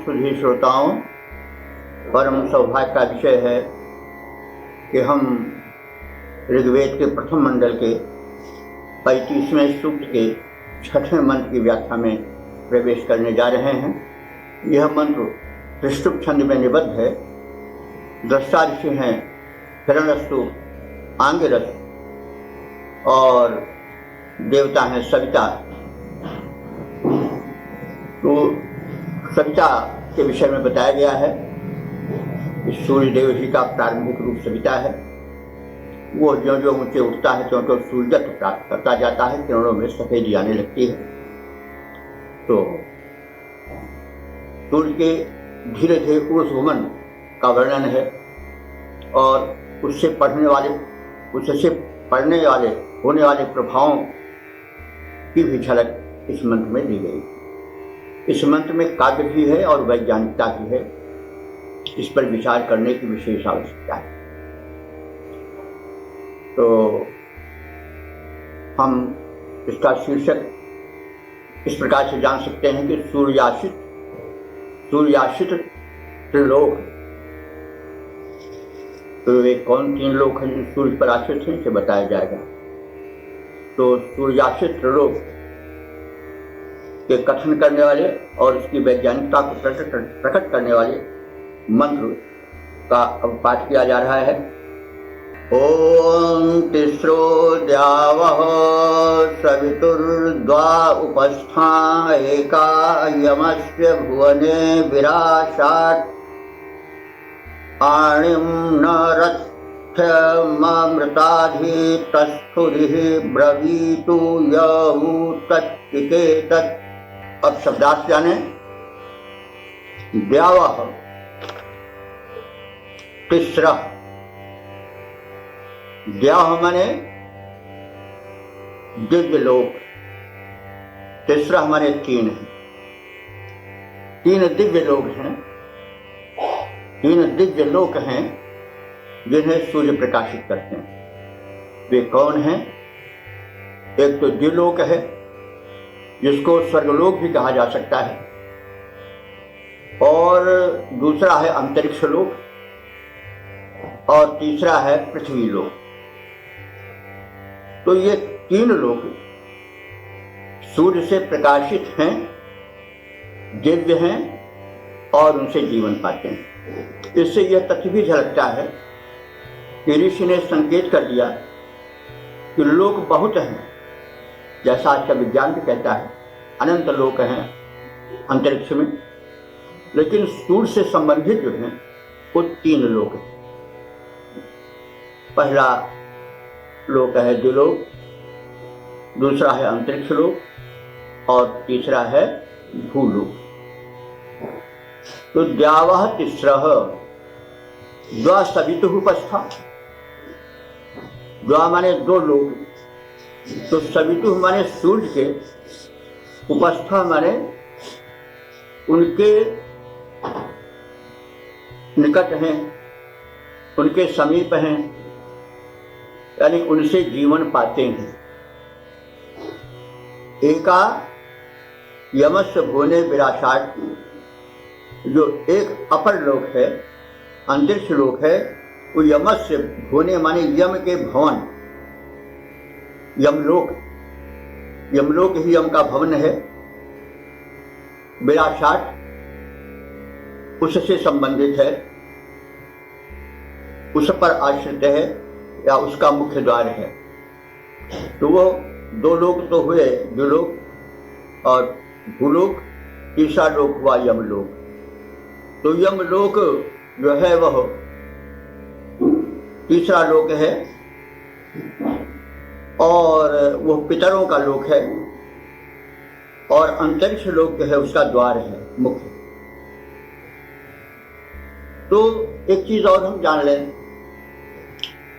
सुधी श्रोताओं, परम सौभाग्य का विषय है कि हम ऋग्वेद के प्रथम मंडल के 35वें सूक्त के 6वें मंत्र की व्याख्या में प्रवेश करने जा रहे हैं। यह मंत्र त्रिष्टुप छंद में निबद्ध है। दृष्टा ऋषि हैं हिरण्यस्तु, आंगिरस और देवता हैं सविता। तो सविता के विषय में बताया गया है कि सूर्य देव ही का प्रारंभिक रूप सविता है। वो ज्यों ज्यों ऊंचे उठता है त्यों त्यों सूर्यत्व प्राप्त करता जाता है, किरणों में सफेदी आने लगती है। तो सूर्य के धीरे धीरे ऊर्ध्वगमन का वर्णन है और उससे पढ़ने वाले होने वाले प्रभावों की भी झलक इस मंत्र में दी गई। इस मंत्र में काव्य भी है और वैज्ञानिकता भी है। इस पर विचार करने की विशेष आवश्यकता है। तो हम इसका शीर्षक इस प्रकार से जान सकते हैं कि सूर्याश्रित त्रिलोक। तो वे कौन तीन लोक हैं जो सूर्य पर आश्रित हैं, इसे बताया जाएगा। तो सूर्याश्रित त्रिलोक के कथन करने वाले और उसकी वैज्ञानिकता को प्रकट करने वाले मंत्र का अब पाठ किया जा रहा है। ओम तिस्रो द्यावः सवितुर्द्वा उपस्था एका यमस्य भुवने विराशात् आणिं न रथ्यमृताधि तस्थुरिः ब्रवीतु यऊ तच्चिकेतत्। अब शब्दार्थ जाने। द्यावः तिस्रः। द्यावः माने दिव्य लोक, तिस्रः माने तीन है। तीन दिव्य लोक हैं, तीन दिव्य लोक हैं जिन्हें सूर्य प्रकाशित करते हैं। वे कौन हैं? एक तो द्युलोक है जिसको स्वर्गलोक भी कहा जा सकता है, और दूसरा है अंतरिक्ष लोक, और तीसरा है पृथ्वी लोक। तो ये तीन लोक सूर्य से प्रकाशित हैं, दिव्य हैं और उनसे जीवन पाते हैं। इससे यह तथ्य भी झलकता है कि ऋषि ने संकेत कर दिया कि लोक बहुत हैं, जैसा आज का विज्ञान भी कहता है अनंत लोक हैं अंतरिक्ष में, लेकिन सूर्य से संबंधित जो हैं वो तीन लोक हैं। पहला लोक है द्युलोक, दूसरा है अंतरिक्ष लोक और तीसरा है भूलोक। तो द्यावः तिस्रः द्वा सवितुः उपस्था। द्वा माने दो लोक, तो सवितुः माने सूर्य के, उपस्था माने उनके निकट हैं, उनके समीप हैं, यानी उनसे जीवन पाते हैं। एका यमस्य भुवने विराशात्। जो एक अपर लोक है, अंतरिक्ष लोक है, वो यमस्य भुवने माने यम के भवन, यमलोक। यमलोक ही यम का भवन है। विराशात् उससे संबंधित है, उस पर आश्रित है या उसका मुख्य द्वार है। तो वो दो लोक तो हुए, द्युलोक और भूलोक। तीसरा लोक हुआ यमलोक। तो यमलोक जो है वह तीसरा लोक है और वह पितरों का लोक है, और अंतरिक्ष लोक जो है उसका द्वार है मुख्य। तो एक चीज और हम जान लें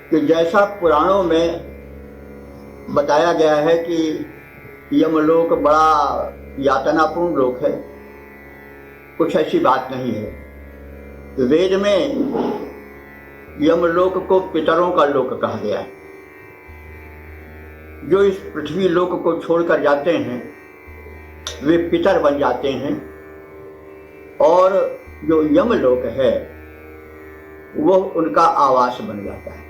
कि जैसा पुराणों में बताया गया है कि यमलोक बड़ा यातनापूर्ण लोक है, कुछ ऐसी बात नहीं है। वेद में यमलोक को पितरों का लोक कहा गया है। जो इस पृथ्वी लोक को छोड़कर जाते हैं वे पितर बन जाते हैं और जो यमलोक है वो उनका आवास बन जाता है।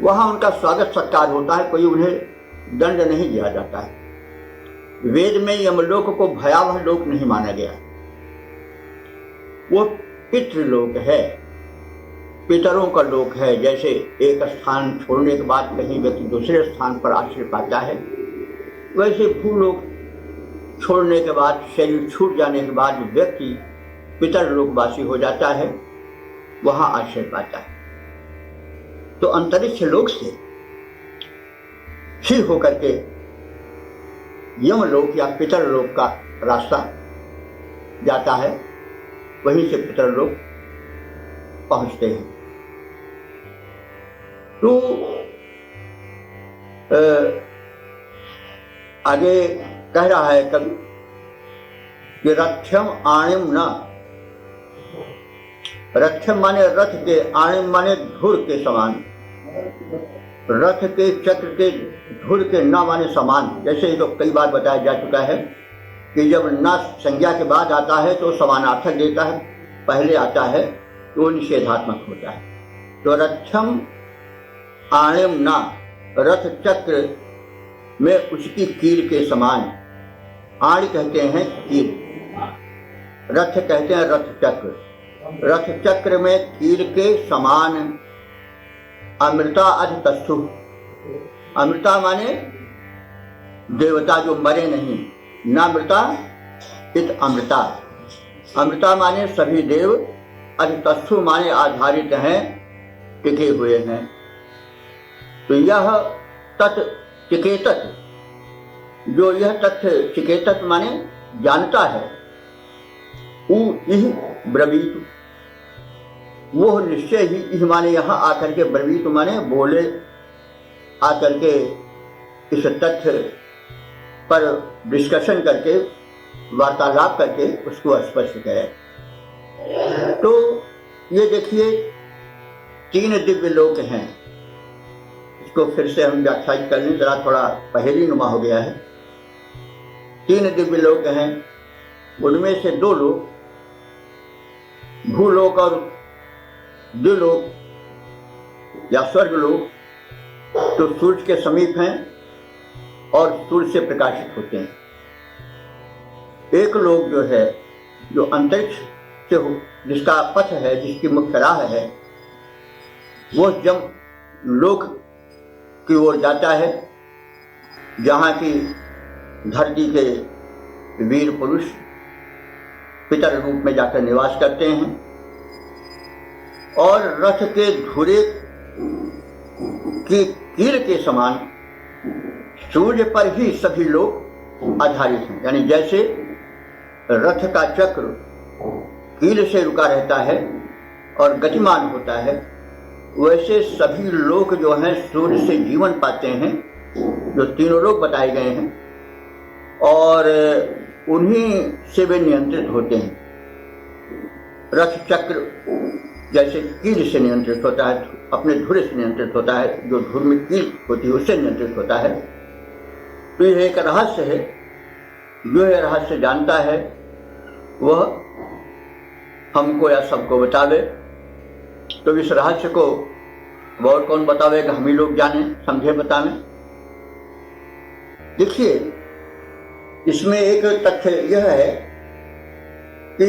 वहां उनका स्वागत सत्कार होता है, कोई उन्हें दंड नहीं दिया जाता है। वेद में यमलोक को भयावह लोक नहीं माना गया, वो पितृलोक है, पितरों का लोक है। जैसे एक स्थान छोड़ने के बाद कहीं व्यक्ति दूसरे स्थान पर आश्रय पाता है, वैसे भूलोक छोड़ने के बाद, शरीर छूट जाने के बाद व्यक्ति पितरलोकवासी हो जाता है, वहां आश्रय पाता है। तो अंतरिक्ष लोक से फिर होकर के यमलोक या पितरलोक का रास्ता जाता है, वहीं से पितरलोक पहुंचते हैं। तो आगे कह रहा है कवि कि रथ्यम आणिम न, रथ्यम माने रथ के, आणिम माने धुर के समान, रथ के चक्र के धुर के न माने समान। जैसे तो कई बार बताया जा चुका है कि जब न संज्ञा के बाद आता है तो समानार्थक देता है, पहले आता है तो निषेधात्मक होता है। तो रथ्यम आणिम न, रथ चक्र में उसकी कील के समान। आण कहते हैं कील, रथ कहते हैं रथ चक्र, रथ चक्र में कील के समान। अमृता अधितस्थु, अमृता माने देवता जो मरे नहीं, नामृता इत अमृता, अमृता माने सभी देव, अधितस्थु माने आधारित हैं, टिके हुए हैं। तो यह तत् चिकेतत, जो यह तथ्य चिकेतत माने जानता है, ब्रवीत, वो निश्चय ही, इह माने यहाँ आकर के, ब्रवीत माने बोले, आकर के इस तथ्य पर डिस्कशन करके, वार्तालाप करके उसको स्पष्ट करे। तो ये देखिए 3 दिव्य लोक हैं। इसको फिर से हम व्याख्यायित कर लें, जरा थोड़ा पहेली नुमा हो गया है। 3 दिव्य लोक हैं, उनमें से 2 लोक भूलोक और द्युलोक या स्वर्गलोक तो सूर्य के समीप हैं और सूर्य से प्रकाशित होते हैं। एक लोक जो है, जो अंतरिक्ष से हो, जिसका पथ है, जिसकी मुख्य राह है, वो जम लोक की ओर जाता है, जहाँ की धरती के वीर पुरुष पितर रूप में जाकर निवास करते हैं और रथ के धुरे की कील के समान सूर्य पर ही सभी लोग आधारित हैं। यानी जैसे रथ का चक्र कील से रुका रहता है और गतिमान होता है, वैसे सभी लोग जो हैं सूर्य से जीवन पाते हैं, जो 3 लोग बताए गए हैं, और उन्हीं से वे नियंत्रित होते हैं। रथ चक्र जैसे कील से नियंत्रित होता है, अपने धुरे से नियंत्रित होता है, जो धुर में कील होती है उससे नियंत्रित होता है। तो यह एक रहस्य है, जो यह रहस्य जानता है वह हमको या सबको बतावे। तो इस रहस्य को और कौन बतावेगा, हम ही लोग जाने, समझे, बतावें। देखिए, इसमें एक तथ्य यह है कि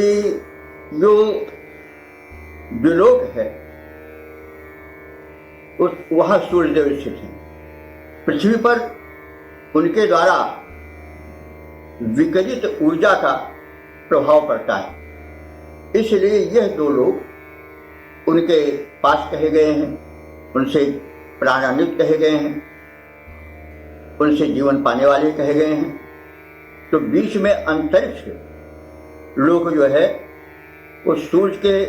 जो द्युलोक है वहां सूर्यदेव स्थित है। पृथ्वी पर उनके द्वारा विकसित ऊर्जा का प्रभाव पड़ता है, इसलिए यह 2 लोग उनके पास कहे गए हैं, उनसे प्राणान्वित कहे गए हैं, उनसे जीवन पाने वाले कहे गए हैं। तो बीच में अंतरिक्ष लोक जो है वो सूर्य के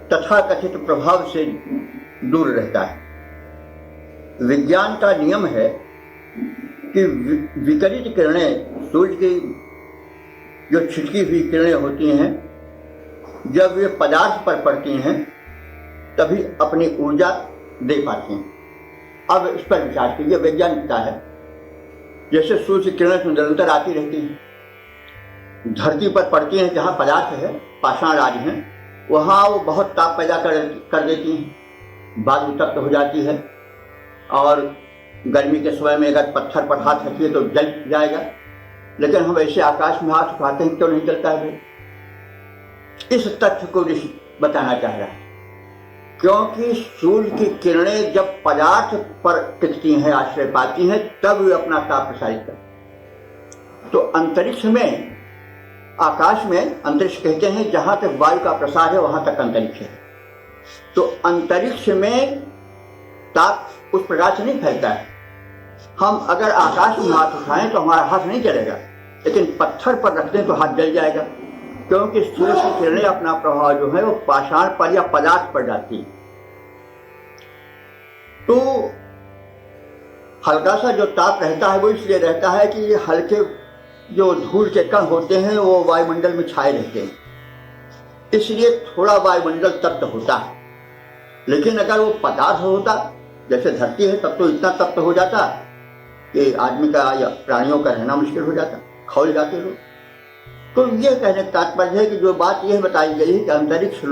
तथाकथित प्रभाव से दूर रहता है। विज्ञान का नियम है कि विकिरित किरणें, सूर्य की जो छिटकी हुई किरणें होती हैं, जब वे पदार्थ पर पड़ती हैं तभी अपनी ऊर्जा दे पाती हैं। अब इस पर विचार कीजिए, वैज्ञानिकता है। जैसे सूर्य की किरणें निरंतर आती रहती हैं, धरती पर पड़ती हैं, जहाँ पदार्थ है, पाषाण आदि हैं, वहाँ वो बहुत ताप पैदा कर देती हैं, वायु तप्त हो जाती है। और गर्मी के समय में अगर पत्थर पर हाथ रखिए तो जल जाएगा, लेकिन हम ऐसे आकाश में हाथ उठाते हैं, क्यों नहीं जलता है भाई? इस तथ्य को ऋषि बताना चाह रहा है, क्योंकि सूर्य की किरणें जब पदार्थ पर टिकती हैं, आश्रय पाती हैं, तब वे अपना ताप प्रसारित करते हैं। तो अंतरिक्ष में, आकाश में, अंतरिक्ष कहते हैं जहां तक वायु का प्रसार है वहां तक अंतरिक्ष है। तो अंतरिक्ष में ताप उस प्रकार से नहीं फैलता है। हम अगर आकाश में हाथ उठाएं तो हमारा हाथ नहीं जलेगा, लेकिन पत्थर पर रख दें तो हाथ जल जाएगा, क्योंकि सूर्य की किरणें अपना प्रभाव जो है वो पाषाण पर या पदार्थ पर जाती है। तो हल्का सा जो ताप रहता है वो इसलिए रहता है कि ये हल्के जो धूल के कण होते हैं वो वायुमंडल में छाए रहते हैं, इसलिए थोड़ा वायुमंडल तप्त होता है। लेकिन अगर वो पदार्थ होता, जैसे धरती है, तब तो इतना तप्त हो जाता कि आदमी का या प्राणियों का रहना मुश्किल हो जाता, खौल जाते लोग। तो ये कहने का तात्पर्य है कि जो बात यह बताई गई है कि अंतरिक्ष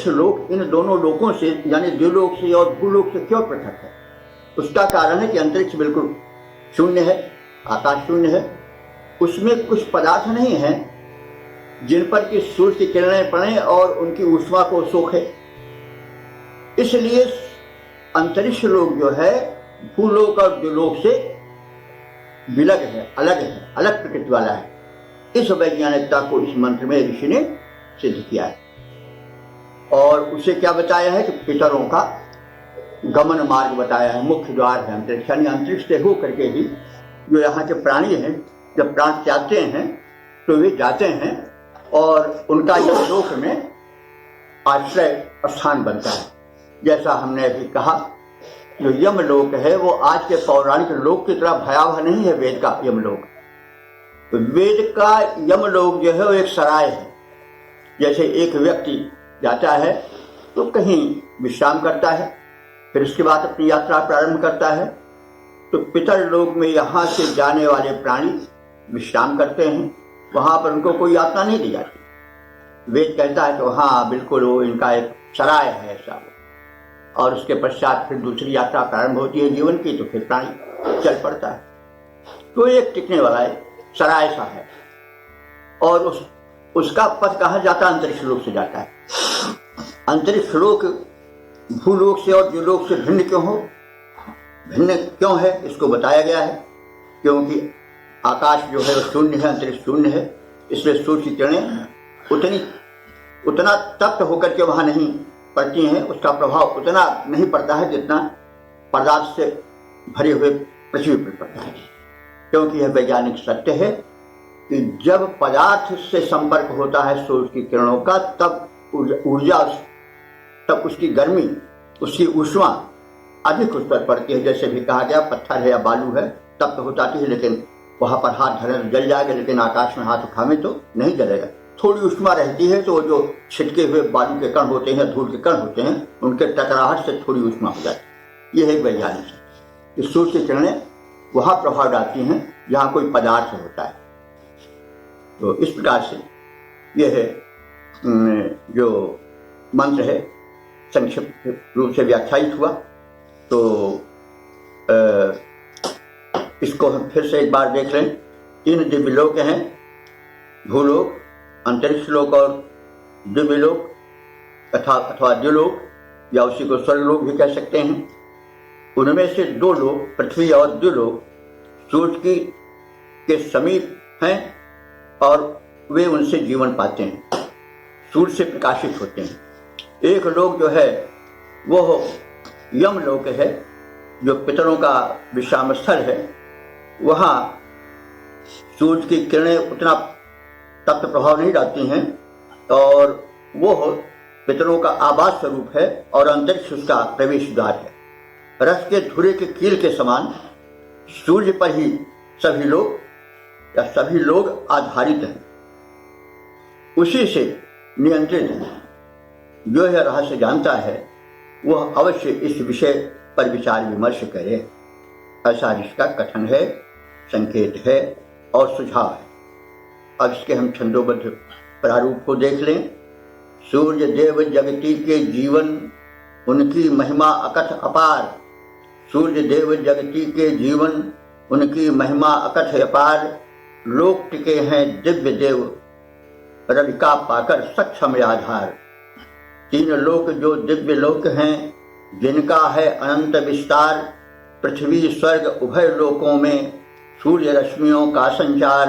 लोक इन दोनों लोकों से, यानी द्युलोक से और भूलोक से क्यों पृथक है, उसका कारण है कि अंतरिक्ष बिल्कुल शून्य है, आकाश शून्य है, उसमें कुछ पदार्थ नहीं है जिन पर कि सूर्य की किरणें पड़े और उनकी ऊष्मा को सोखे। इसलिए अंतरिक्ष लोक जो है भूलोक और द्युलोक से विलग है, अलग प्रकृति वाला है। इस वैज्ञानिकता को इस मंत्र में ऋषि ने सिद्ध किया है। और उसे क्या बताया है कि पितरों का गमन मार्ग बताया है, मुख्य द्वार है अंतरिक्ष, यानी अंतरिक्ष से हो करके ही जो यहाँ के प्राणी हैं, जब प्राण त्यागते हैं तो वे जाते हैं और उनका यमलोक में आश्रय स्थान बनता है। जैसा हमने अभी कहा, जो यमलोक है वो आज के पौराणिक लोक की तरह भयावह नहीं है। वेद का यमलोक, तो वेद का यमलोक जो है वो एक सराय है। जैसे एक व्यक्ति जाता है तो कहीं विश्राम करता है, फिर उसके बाद अपनी यात्रा प्रारंभ करता है। तो पितर लोक में यहाँ से जाने वाले प्राणी विश्राम करते हैं, वहां पर उनको कोई यात्रा नहीं दी जाती। वेद कहता है तो हाँ बिल्कुल वो इनका एक सराय है ऐसा। और उसके पश्चात फिर दूसरी यात्रा प्रारंभ होती है जीवन की, तो फिर प्राणी चल पड़ता है। तो एक टिकने वाला है, सराय सा है। और उसका पथ कहाँ जाता है? अंतरिक्ष लोक से जाता है। अंतरिक्ष लोक भूलोक से और द्युलोक से भिन्न क्यों हो, भिन्न क्यों है, इसको बताया गया है। क्योंकि आकाश जो है वो शून्य है, अंतरिक्ष शून्य है, इसलिए सूर्य की किरणें उतना तप्त होकर के वहां नहीं पड़ती हैं, उसका प्रभाव उतना नहीं पड़ता है जितना पदार्थ से भरे हुए पृथ्वी पर पड़ता है। क्योंकि यह वैज्ञानिक सत्य है कि जब पदार्थ से संपर्क होता है सूर्य की किरणों का, तब ऊर्जा, तब उसकी गर्मी, उसकी ऊष्मा अधिक उस पर पड़ती है। जैसे भी कहा गया, पत्थर है या बालू है तब तो हो जाती है, लेकिन वहां पर हाथ धरे तो जल जाएगा, लेकिन आकाश में हाथ उठावे तो नहीं जलेगा। थोड़ी ऊष्मा रहती है, तो जो छिटके हुए बालू के कण होते हैं, धूल के कण होते हैं, उनके टकराहट से थोड़ी ऊष्मा हो जाती है। यह एक वैज्ञानिक है कि सूर्य की किरणें वहां प्रभाव डालती हैं जहां कोई पदार्थ होता है। तो इस प्रकार से यह जो मंत्र है संक्षिप्त रूप से व्याख्यायित हुआ। तो इसको हम फिर से एक बार देख लें। 3 दिव्यलोक हैं, भूलोक, अंतरिक्ष लोक और दिव्यलोक अथवा द्युलोक, या उसी को स्वर्गलोक भी कह सकते हैं। उनमें से 2 लोक, पृथ्वी और द्युलोक, सूर्य के समीप हैं और वे उनसे जीवन पाते हैं, सूर्य से प्रकाशित होते हैं। एक लोक जो है वो यमलोक है, जो पितरों का विश्राम स्थल है। वहाँ सूर्य की किरणें उतना तप्त प्रभाव नहीं डालती हैं और वो पितरों का आवास स्वरूप है और अंतरिक्ष उसका प्रवेश द्वार है। रथ के धुरे के कील के समान सूर्य पर ही सभी लोग आधारित हैं, उसी से नियंत्रित हैं। जो यह रहस्य जानता है वह अवश्य इस विषय पर विचार विमर्श करे। ऐसा इसका कथन है, संकेत है और सुझाव है। अब इसके हम छंदोबद्ध प्रारूप को देख लें। सूर्य देव जगती के जीवन, उनकी महिमा अकथ अपार। सूर्य देव जगती के जीवन, उनकी महिमा अकथ अपार। लोक टिके हैं दिव्य देव, रवि का पाकर सक्षम आधार। तीन लोक जो दिव्य लोक हैं, जिनका है अनंत विस्तार। पृथ्वी स्वर्ग उभय लोकों में सूर्य रश्मियों का संचार।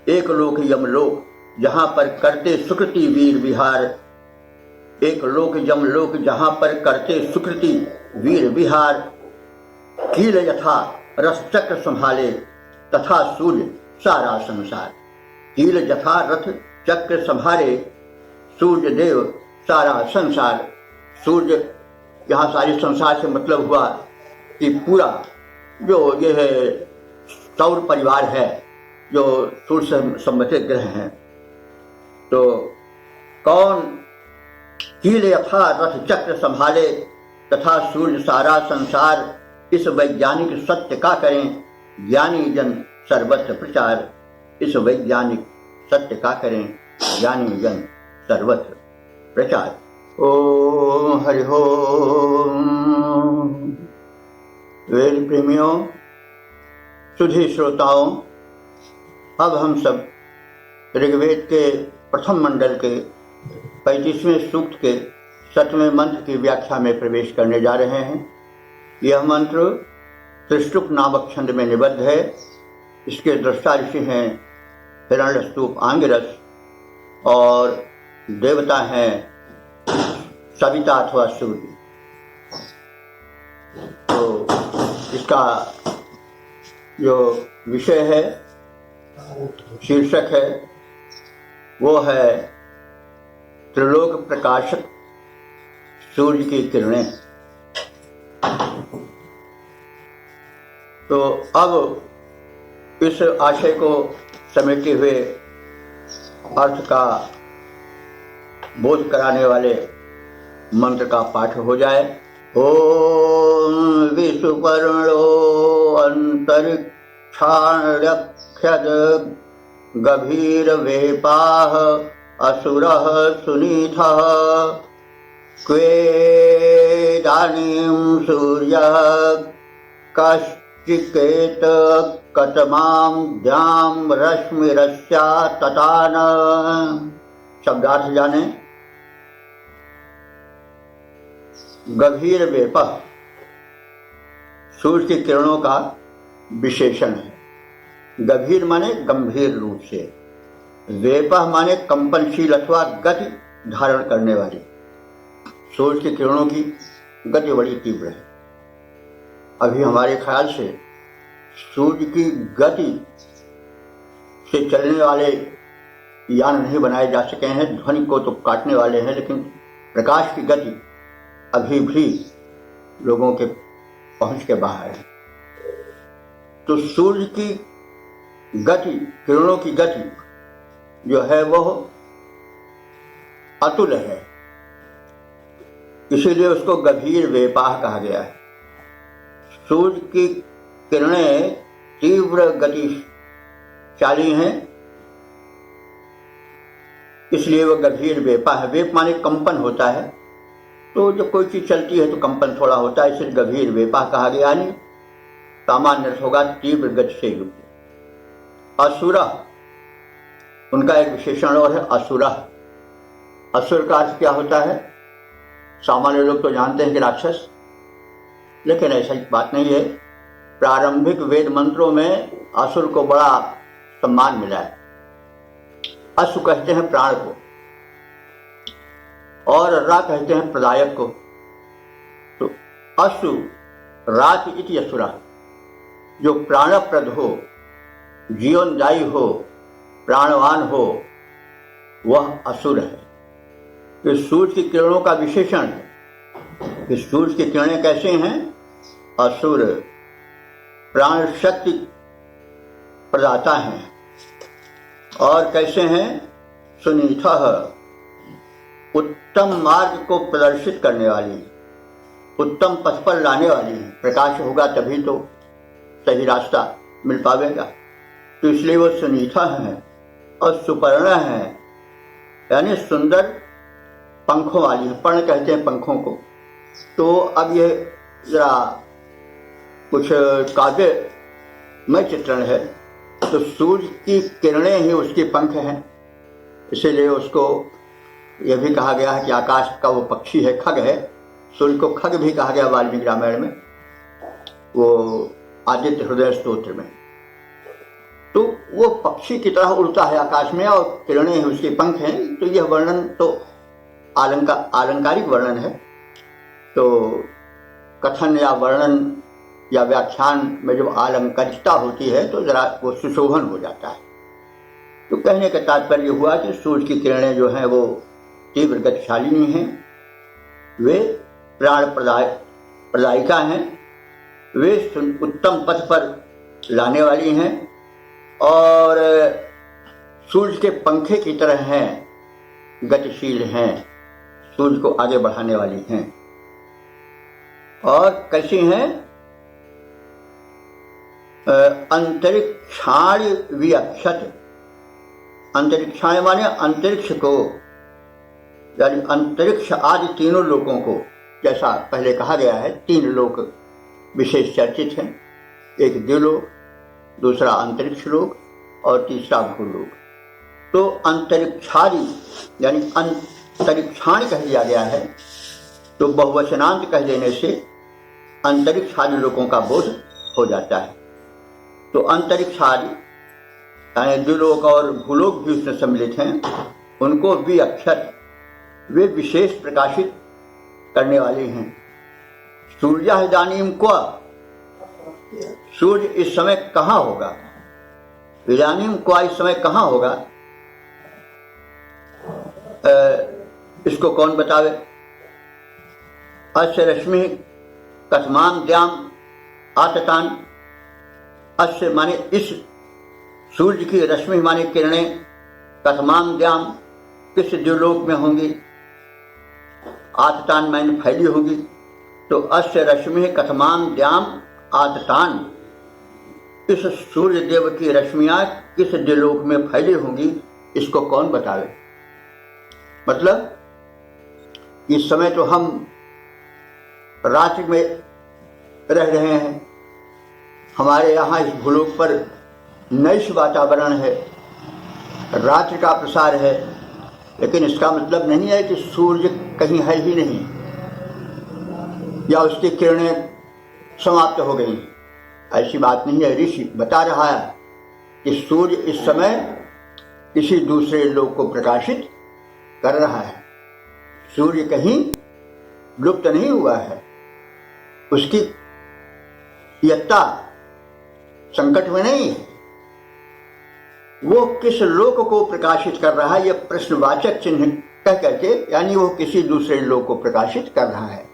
एक लोक यमलोक, जहां पर करते सुकृति वीर विहार। एक लोक यमलोक, जहां पर करते सुकृति वीर विहार। कील यथा रथ चक्र संभाले, तथा सूर्य सारा संसार। कील यथा रथ चक्र संभाले, सूर्य देव सारा संसार। सूर्य यहाँ सारे संसार से मतलब हुआ कि पूरा जो ये है सौर परिवार है, जो सूर्य से संबंधित ग्रह हैं। तो कौन कील यथा रथ चक्र संभाले, तथा सूर्य सारा संसार। इस वैज्ञानिक सत्य का करें ज्ञानी जन सर्वत्र प्रचार। इस वैज्ञानिक सत्य का करें ज्ञानी जन सर्वत्र प्रचार। ओम हरि ओम। वेद प्रेमियों, सुधी श्रोताओं, अब हम सब ऋग्वेद के प्रथम मंडल के 35वें सूक्त के 7वें मंत्र की व्याख्या में प्रवेश करने जा रहे हैं। यह मंत्र त्रिष्टुप नामक छंद में निबद्ध है। इसके दृष्टा ऋषि हैं हिरण्यस्तूप आंगिरस और देवता हैं सविता अथवा सूर्य। तो इसका जो विषय है, शीर्षक है, वो है त्रिलोक प्रकाशक सूर्य की किरणें। तो अब इस आशय को समेटे हुए अर्थ का बोध कराने वाले मंत्र का पाठ हो जाए। ओम विषुपर्णो अंतरिक्षाण्यक्षद गभीर वेपाः असुरः सुनीथः। क्वेदानीं सूर्यः कश्चिकेत कतमां द्यां रश्मिरस्या ततान। शब्दार्थ जाने। गभीर वेपः सूर्य की किरणों का विशेषण है। गभीर माने गंभीर रूप से, वेपः माने कंपनशील अथवा गति धारण करने वाली। सूर्य की किरणों की गति बड़ी तीव्र है। अभी हमारे ख्याल से सूर्य की गति से चलने वाले यान नहीं बनाए जा सके हैं। ध्वनि को तो काटने वाले हैं, लेकिन प्रकाश की गति अभी भी लोगों के पहुंच के बाहर है। तो सूर्य की गति, किरणों की गति जो है वो अतुल है, इसीलिए उसको गभीर वेपाह कहा गया है। सूर्य की किरणें तीव्र गतिशाली हैं, इसलिए वह गभीर वेपा है। वेप माने कंपन होता है, तो जब कोई चीज चलती है तो कंपन थोड़ा होता है, इसलिए गभीर वेपा कहा गया। यानी सामान्य अर्थ होगा तीव्र गति से युक्त। असुर, उनका एक विशेषण और है असुर। असुर का अर्थ क्या होता है? सामान्य लोग तो जानते हैं कि राक्षस, लेकिन ऐसा बात नहीं है। प्रारंभिक वेद मंत्रों में असुर को बड़ा सम्मान मिला है। असु कहते हैं प्राण को, और रा कहते हैं प्रदायक को। तो असु रात इति असुरा, जो प्राणप्रद हो, जीवनदायी हो, प्राणवान हो, वह असुर है। तो सूर्य की किरणों का विशेषण है कि सूर्य की किरणें कैसे हैं? असुर, प्राण शक्ति प्रदाता हैं। और कैसे हैं? सुनीथः, उत्तम मार्ग को प्रदर्शित करने वाली, उत्तम पथ पर लाने वाली है। प्रकाश होगा तभी तो सही रास्ता मिल पाएगा, तो इसलिए वो सुनीथा है। और सुपर्ण है, यानी सुंदर पंखों वाली है। पर्ण कहते हैं पंखों को। तो अब ये जरा कुछ काव्यमय चित्रण है। तो सूर्य की किरणें ही उसके पंख हैं, इसीलिए उसको यह भी कहा गया है कि आकाश का वो पक्षी है, खग है। सूर्य को खग भी कहा गया वाल्मीकि रामायण में, वो आदित्य हृदय स्तोत्र में। तो वो पक्षी की तरह उड़ता है आकाश में और किरणें ही उसके पंख हैं। तो यह वर्णन तो आलंकारिक वर्णन है। तो कथन या वर्णन या व्याख्यान में जब आलंकारिकता होती है तो जरा वो सुशोभन हो जाता है। तो कहने का तात्पर्य हुआ कि सूर्य की किरणें जो हैं वो तीव्र गतिशालिनी हैं, वे प्राण प्रदायिका हैं, वे उत्तम पथ पर लाने वाली हैं और सूर्य के पंखे की तरह हैं, गतिशील हैं, सूर्य को आगे बढ़ाने वाली हैं। और कैसी हैं? अंतरिक्षाण विअक्षत। अंतरिक्षाण माने अंतरिक्ष को, यानी अंतरिक्ष आदि तीनों लोकों को, जैसा पहले कहा गया है, 3 लोक विशेष चर्चित हैं। एक द्युलोक, दूसरा अंतरिक्ष लोक और तीसरा भूलोक। तो अंतरिक्षादि यानी अंतरिक्षाण कह दिया गया है, तो बहुवचनांत कह देने से अंतरिक्षादि लोकों का बोध हो जाता है। तो अंतरिक्षादि यानी द्युलोक और भूलोक भी उसमें सम्मिलित हैं, उनको भी अक्षर वे विशेष प्रकाशित करने वाले हैं। सूर्य इदानीम क्व, सूर्य इस समय कहाँ होगा? इदानीम क्व, इस समय कहाँ होगा? इसको कौन बतावे? अस्य रश्मि कथमान द्याम आततान। अस्य माने इस सूर्य की रश्मि माने किरणें, कथमान द्याम किस द्युलोक में होंगी, आततान माने फैली होगी। तो अस्य रश्मि कथमान द्याम आततान, इस सूर्य देव की रश्मियां किस द्युलोक में फैली होंगी, इसको कौन बतावे? मतलब इस समय तो हम रात्रि में रह रहे हैं, हमारे यहाँ इस भूलोक पर नैश वातावरण है, रात्रि का प्रसार है, लेकिन इसका मतलब नहीं है कि सूर्य कहीं है ही नहीं या उसकी किरणें समाप्त हो गई। ऐसी बात नहीं है। ऋषि बता रहा है कि सूर्य इस समय किसी दूसरे लोक को प्रकाशित कर रहा है। सूर्य कहीं लुप्त नहीं हुआ है, उसकी यत्ता संकट में नहीं है। वो किस लोक को प्रकाशित कर रहा है, यह प्रश्नवाचक चिन्ह कह करके, यानी वो किसी दूसरे लोक को प्रकाशित कर रहा है।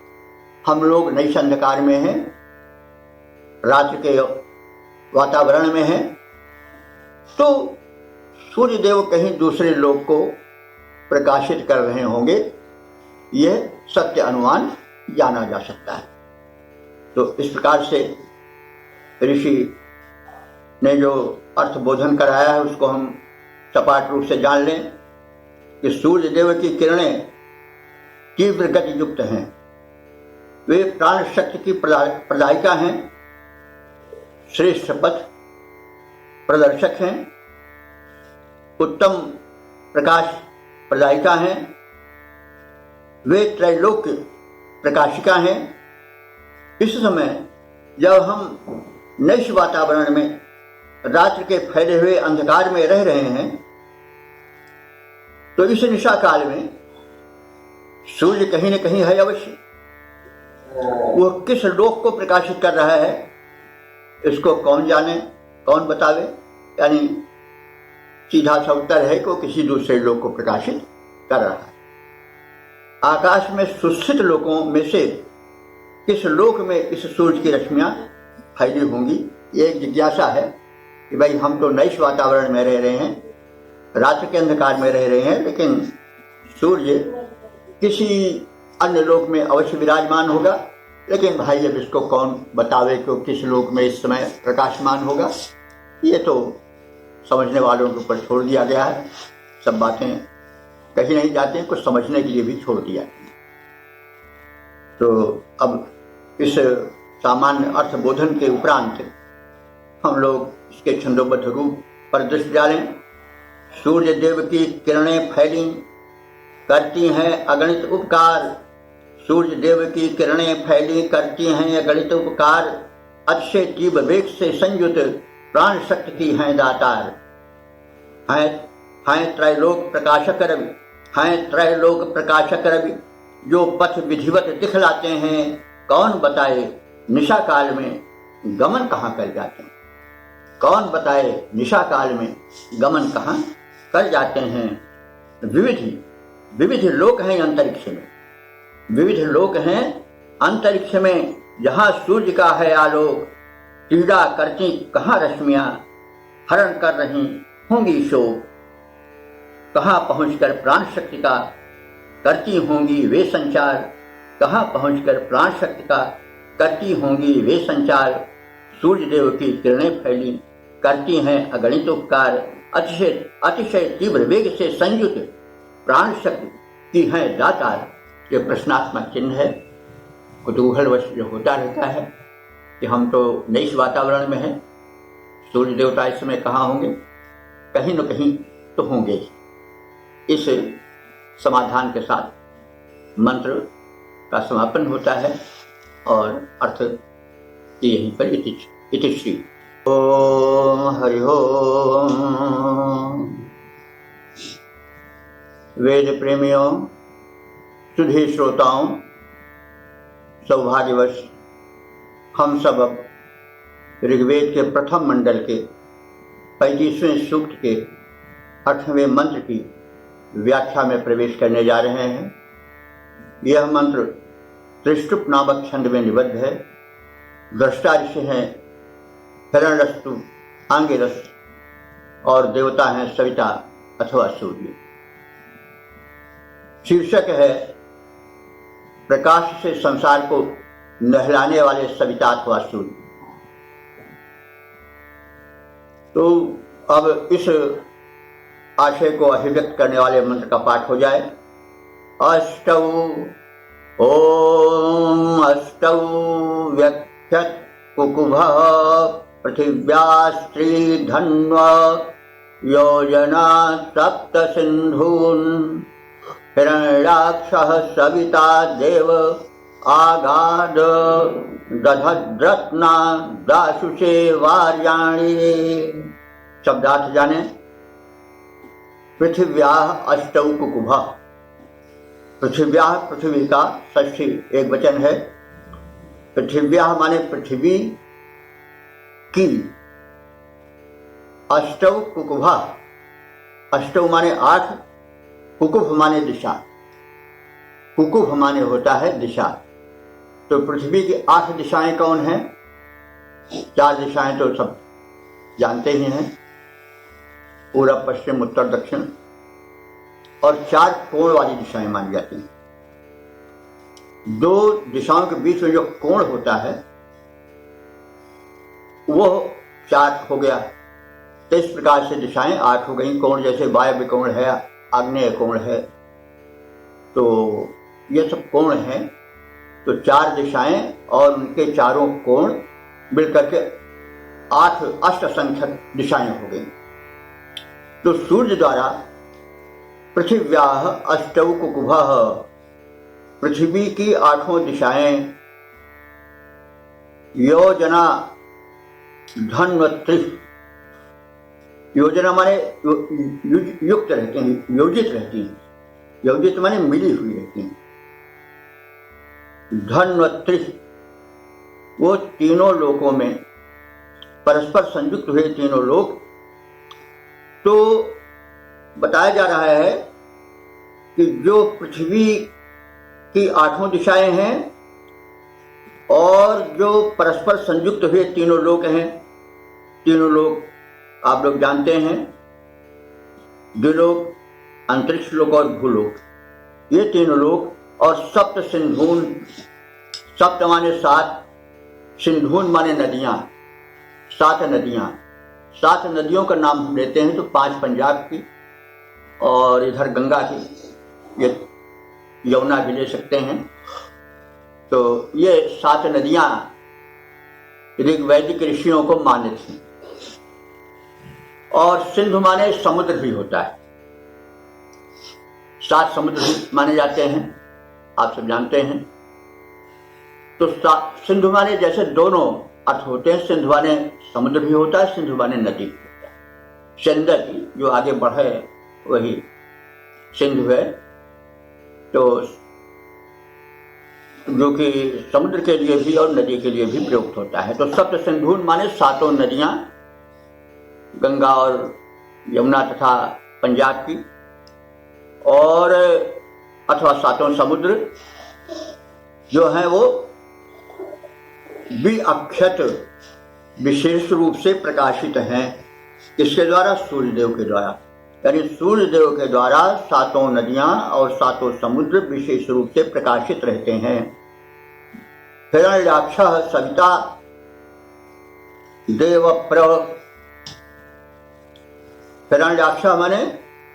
हम लोग नैश अंधकार में हैं, रात्रि के वातावरण में हैं, तो सूर्य देव कहीं दूसरे लोक को प्रकाशित कर रहे होंगे, यह सत्य अनुमान जाना जा सकता है। तो इस प्रकार से ऋषि ने जो अर्थ बोधन कराया है उसको हम सपाट रूप से जान लें कि सूर्य देव की किरणें तीव्र गति युक्त हैं, वे प्राण शक्ति की प्रदायिका हैं, श्रेष्ठ पथ प्रदर्शक हैं, उत्तम प्रकाश प्रदायिका हैं, वे त्रैलोक्य प्रकाशिका हैं। इस समय जब हम नैश वातावरण में रात्रि के फैले हुए अंधकार में रह रहे हैं, तो इस निशा काल में सूर्य कहीं न कहीं है अवश्य। वह किस लोक को प्रकाशित कर रहा है, इसको कौन जाने, कौन बतावे? यानी सीधा सा उत्तर है कि वो किसी दूसरे लोक को प्रकाशित कर रहा है। आकाश में सुस्थित लोकों में से किस लोक में इस सूर्य की रश्मियां फैली होंगी, ये एक जिज्ञासा है कि भाई हम तो नैश वातावरण में रह रहे हैं, रात्रि के अंधकार में रह रहे हैं, लेकिन सूर्य किसी अन्य लोक में अवश्य विराजमान होगा। लेकिन भाई अब इसको कौन बतावे कि किस लोक में इस समय प्रकाशमान होगा? ये तो समझने वालों के ऊपर छोड़ दिया गया है। सब बातें कही नहीं जाती हैं, कुछ समझने के लिए भी छोड़ दिया है। तो अब इस सामान्य अर्थबोधन के उपरांत हम लोग इसके छंदोबद्ध रूप पर दृष्टि डालें। सूर्य देव की किरणें फैली करती हैं अगणित उपकार। सूर्य देव की किरणें फैली करती हैं अगणित उपकार। अच्छे तीव्र वेग से संयुत प्राण शक्ति की हैं दातार। हैं त्रैलोक प्रकाशक रवि, हैं त्रैलोक प्रकाशक रवि, जो पथ विधिवत दिखलाते हैं। कौन बताए निशा काल में गमन कहाँ कर जाते हैं। कौन बताए निशा काल में गमन कहाँ कर जाते हैं। विविध लोक हैं अंतरिक्ष में, विविध लोक हैं अंतरिक्ष में, जहाँ सूर्य का है आलोक। पीड़ा करती कहाँ रश्मियाँ, हरण कर रही होंगी शोक। कहाँ पहुंचकर प्राण शक्ति का करती होंगी वे संचार। कहाँ पहुंचकर प्राण शक्ति का करती होंगी वे संचार। सूर्य देव की किरणें फैली करती हैं अगणित उपकार। अतिशय तीव्र वेग से संयुत प्राण शक्ति की है दातार। ये प्रश्नात्मक चिन्ह है। कुतूहलवश जो होता रहता है कि हम तो नए इस वातावरण में हैं, सूर्य देवता इस समय कहाँ होंगे, कहीं न कहीं तो होंगे। इस समाधान के साथ मंत्र का समापन होता है और अर्थ यहीं पर इतिश्री। ओम हरि ओम। वेद प्रेमियों, सुधी श्रोताओं, सौभाग्यवश हम सब अब ऋग्वेद के प्रथम मंडल के 35वें सूक्त के 8वें मंत्र की व्याख्या में प्रवेश करने जा रहे हैं। यह मंत्र त्रिष्टुप नामक छंद में निबद्ध है। दृष्टा ऋषि हैं हिरण्यस्तु आंगिरस और देवता हैं सविता अथवा सूर्य। शीर्षक है प्रकाश से संसार को नहलाने वाले सविता अथवा सूर्य। तो अब इस आशय को अभिव्यक्त करने वाले मंत्र का पाठ हो जाए। अष्टौ ओम अष्टौ व्यक्षत कुकुभः पृथिव्यास्त्री धन्व योजना सप्त सिंधून् हिरण्याक्षः सविता देव आगाद दधद्रत्ना दाशुषे वार्याणि। शब्दार्थ जाने। पृथिव्याः अष्टौ कुकुभः। पृथिव्याः पृथ्वी का षष्ठी एक वचन है। पृथिव्याः माने पृथ्वी की। अष्टौ कुकुभः, अष्टौ माने 8, कुकुभ माने दिशा। कुकुभ माने होता है दिशा। तो पृथ्वी की 8 दिशाएं कौन हैं? 4 दिशाएं तो सब जानते ही हैं, पूरब पश्चिम उत्तर दक्षिण, और 4 कोण वाली दिशाएं मानी जाती हैं। 2 दिशाओं के बीच में जो कोण होता है वो 4 हो गया। तो इस प्रकार से दिशाएं 8 हो गई। कोण जैसे वायव्य कोण है, आग्नेय कोण है, तो ये सब कोण हैं। तो 4 दिशाएं और उनके चारों कोण मिलकर के 8 अष्टसंख्यक दिशाएं हो गई। तो सूर्य द्वारा पृथिव्याः अष्टौ कुकुभः, पृथ्वी की 8 दिशाएं योजना धन्वत्रि, योजना माने युक्त रहती हैं, योजित रहती हैं। योजित माने मिली हुई रहती हैं। धन्वत्रि, वो तीनों लोकों में परस्पर संयुक्त हुए तीनों लोक। तो बताया जा रहा है कि जो पृथ्वी की 8 दिशाएं हैं और जो परस्पर संयुक्त हुए तीनों लोक हैं, तीनों लोक आप लोग जानते हैं, द्विलोक, अंतरिक्ष लोक और भूलोक, ये तीनों लोक। और सप्त सिंधून, सप्त माने 7, सिंधून माने नदियां, 7 नदियां, 7 नदियों का नाम हम लेते हैं तो 5 पंजाब की और इधर गंगा की, ये यमुना भी ले सकते हैं। तो ये 7 नदियां ऋग्वैदिक ऋषियों को मान्य थी। और सिंधु माने समुद्र भी होता है, 7 समुद्र भी माने जाते हैं, आप सब जानते हैं। तो सिंधु माने जैसे दोनों अर्थ होते हैं, सिंधु माने समुद्र भी होता है, सिंधु माने नदी भी होता है। सिंधु जो आगे बढ़े वही सिंधु है, तो जो कि समुद्र के लिए भी और नदी के लिए भी प्रयुक्त होता है। तो सप्त सिंधु माने 7 नदियां, गंगा और यमुना तथा पंजाब की, और अथवा 7 समुद्र जो हैं वो विअक्षत विशेष रूप से प्रकाशित हैं। किसके द्वारा? सूर्यदेव के द्वारा। यानी सूर्यदेव के द्वारा 7 नदियां और 7 समुद्र विशेष रूप से प्रकाशित रहते हैं। हिरण्याक्ष सविता देव प्र, हिरण्याक्ष माने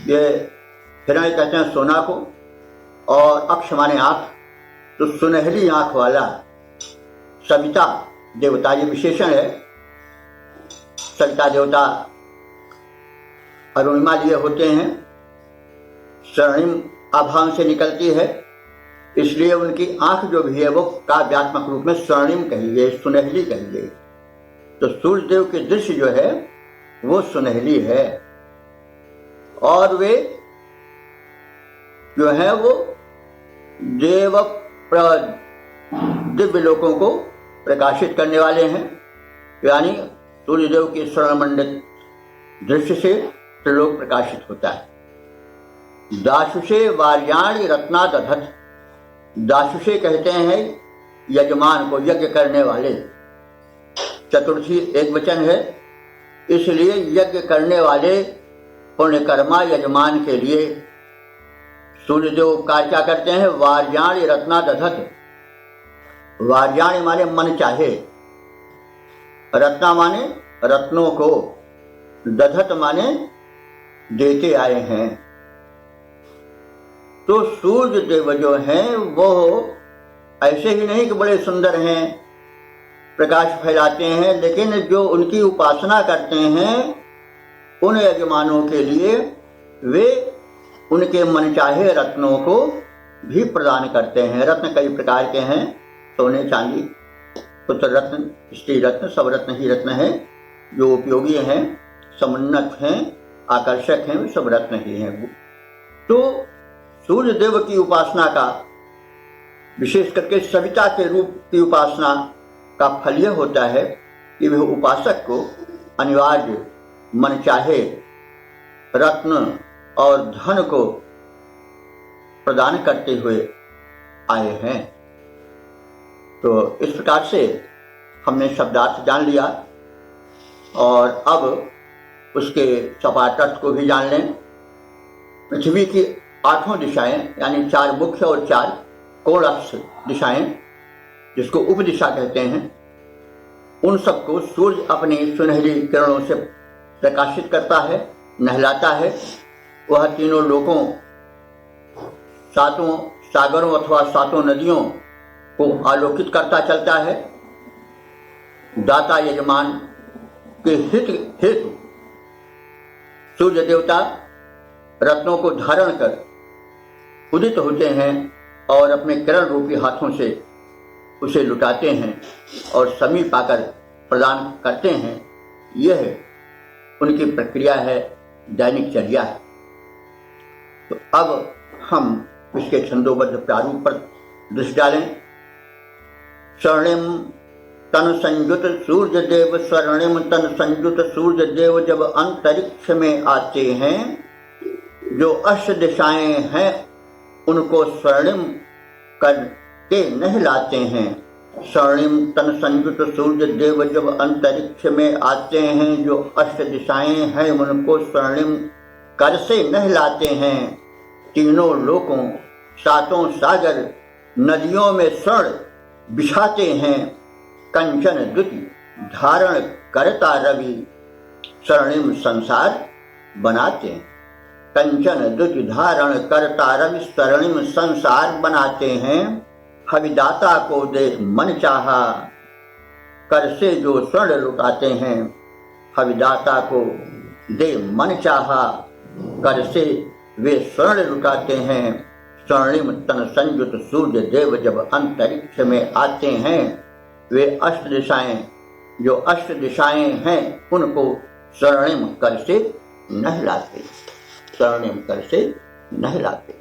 ये हिरण्य कहते हैं सोना को, और अक्ष माने आंख, तो सुनहरी आंख वाला सविता देवता, ये विशेषण है। सविता देवता अरुणिमा लिए होते हैं, स्वर्णिम आभान से निकलती है, इसलिए उनकी आंख जो भी है वो काव्यात्मक रूप में स्वर्णिम कही गई, सुनहली कही गई। तो सूर्यदेव की दृश्य जो है वो सुनहली है, और वे जो है वो देव दिव्य लोकों को प्रकाशित करने वाले हैं। यानी सूर्यदेव की स्वर्णमंडित दृश्य से त्रिलोक प्रकाशित होता है। दाशुषे वार्याणि रत्ना दधत, दाशुषे कहते हैं यजमान को, यज्ञ करने वाले। चतुर्थी एक वचन है, इसलिए यज्ञ करने वाले पुण्यकर्मा यजमान के लिए सूर्यदेव कार्य क्या करते हैं? वार्याणि रत्ना दधत। वार्याणि माने मन चाहे, रत्ना माने रत्नों को, दधत माने देते आए हैं। तो सूर्य देव जो हैं वो ऐसे ही नहीं कि बड़े सुंदर हैं, प्रकाश फैलाते हैं, लेकिन जो उनकी उपासना करते हैं उन यजमानों के लिए वे उनके मनचाहे रत्नों को भी प्रदान करते हैं। रत्न कई प्रकार के हैं, सोने चांदी, पुत्र रत्न, स्त्री रत्न, सब रत्न ही रत्न है, जो उपयोगी हैं, समुन्नत हैं, आकर्षक हैं, सब रत्न ही हैं। तो सूर्य देव की उपासना का, विशेष करके सविता के रूप की उपासना का फल यह होता है कि वह उपासक को अनिवार्य मनचाहे रत्न और धन को प्रदान करते हुए आए हैं। तो इस प्रकार से हमने शब्दार्थ जान लिया, और अब उसके सपाट अर्थ को भी जान लें। पृथ्वी की 8 दिशाएं, यानी 4 मुख्य और 4 कोणस्थ दिशाएं, जिसको उपदिशा कहते हैं, उन सबको सूर्य अपनी सुनहरी किरणों से प्रकाशित करता है, नहलाता है। वह तीनों लोकों, 7 सागरों अथवा 7 नदियों को आलोकित करता चलता है। दाता यजमान के हित हेतु सूर्य देवता रत्नों को धारण कर उदित होते हैं और अपने किरण रूपी हाथों से उसे लुटाते हैं और समीप आकर प्रदान करते हैं। यह उनकी प्रक्रिया है, दैनिक चर्या है। तो अब हम इसके छंदोबद्ध प्रारूप पर दृष्टि डालें। स्वर्णिम तन संयुत सूर्य देव, स्वर्णिम तन संयुत सूर्य देव जब अंतरिक्ष में आते हैं, जो अष्ट दिशाएं हैं उनको स्वर्णिम करके नहलाते हैं। स्वर्णिम तन संयुत सूर्य देव जब अंतरिक्ष में आते हैं, जो अष्ट दिशाएं हैं उनको स्वर्णिम कर से नहलाते हैं। तीनों लोकों, 7 सागर नदियों में स्वर्ण बिछाते हैं। कंचन द्युति धारण करता रवि, स्वर्णिम संसार बनाते हैं। कंचन दुज धारण करता रवि स्वर्णिम संसार बनाते हैं। हविदाता को दे मन चाहा, कर से जो स्वर्ण लुटाते हैं। हविदाता को दे मन चाहा, कर से वे स्वर्ण लुटाते हैं। स्वर्णिम तन संयुत सूर्य देव जब अंतरिक्ष में आते हैं, वे अष्ट दिशाएं, जो अष्ट दिशाएं हैं, उनको स्वर्णिम कर से नहलाते, स्वर्णिम कर से नहलाते।